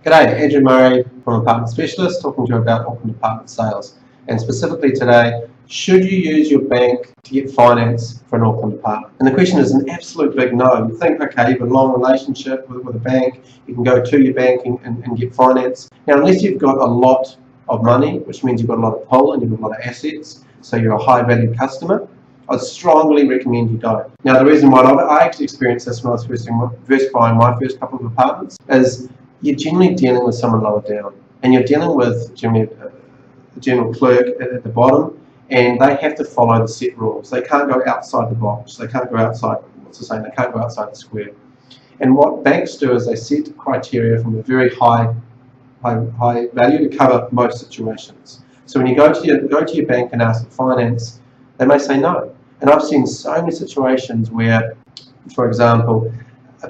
G'day, Andrew Murray from Apartment Specialist, talking to you about Auckland apartment sales. And specifically today, should you use your bank to get finance for an Auckland apartment? And the question is an absolute big no. You think, okay, you've got a long relationship with a bank, you can go to your bank and get finance. Now, unless you've got a lot of money, which means you've got a lot of pull and you've got a lot of assets, so you're a high value customer, I'd strongly recommend you don't. Now, the reason why I actually experienced this when I was first buying my first couple of apartments is you're generally dealing with someone lower down, and you're dealing with generally a general clerk at the bottom, and they have to follow the set rules. They can't go outside the box. They can't go outside, they can't go outside the square. And what banks do is they set criteria from a very high value to cover most situations. So when you go to your bank and ask for finance, they may say no. And I've seen so many situations where, for example,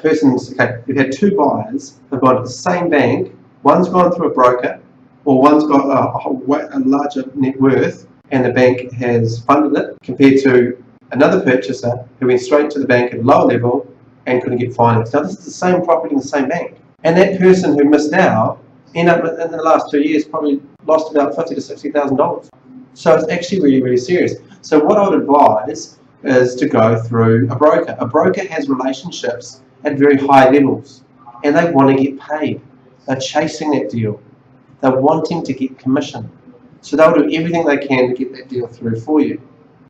you've had two buyers who've gone to the same bank, one's gone through a broker, or one's got a larger net worth, and the bank has funded it, compared to another purchaser who went straight to the bank at a lower level and couldn't get finance. Now, this is the same property in the same bank. And that person who missed out ended up in the last 2 years probably lost about $50,000 to $60,000. So it's actually really, really serious. So what I would advise is to go through a broker. A broker has relationships at very high levels, and they want to get paid. They're chasing that deal. They're wanting to get commission. So they'll do everything they can to get that deal through for you.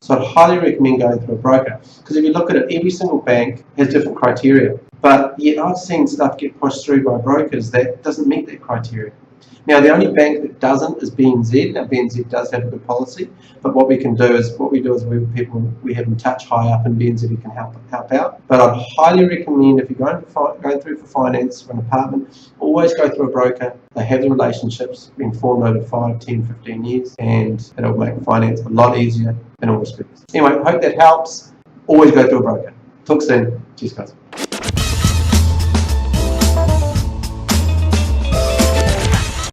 So I'd highly recommend going through a broker, because if you look at it, every single bank has different criteria. But yet I've seen stuff get pushed through by brokers that doesn't meet that criteria. Now, the only bank that doesn't is BNZ. Now, BNZ does have a good policy, but what we do is we have them touch high up, and BNZ can help out. But I'd highly recommend, if you're going through for finance for an apartment, always go through a broker. They have the relationships, been formed over 5, 10, 15 years, and it'll make finance a lot easier in all respects. Anyway, I hope that helps. Always go through a broker. Talk soon. Cheers, guys.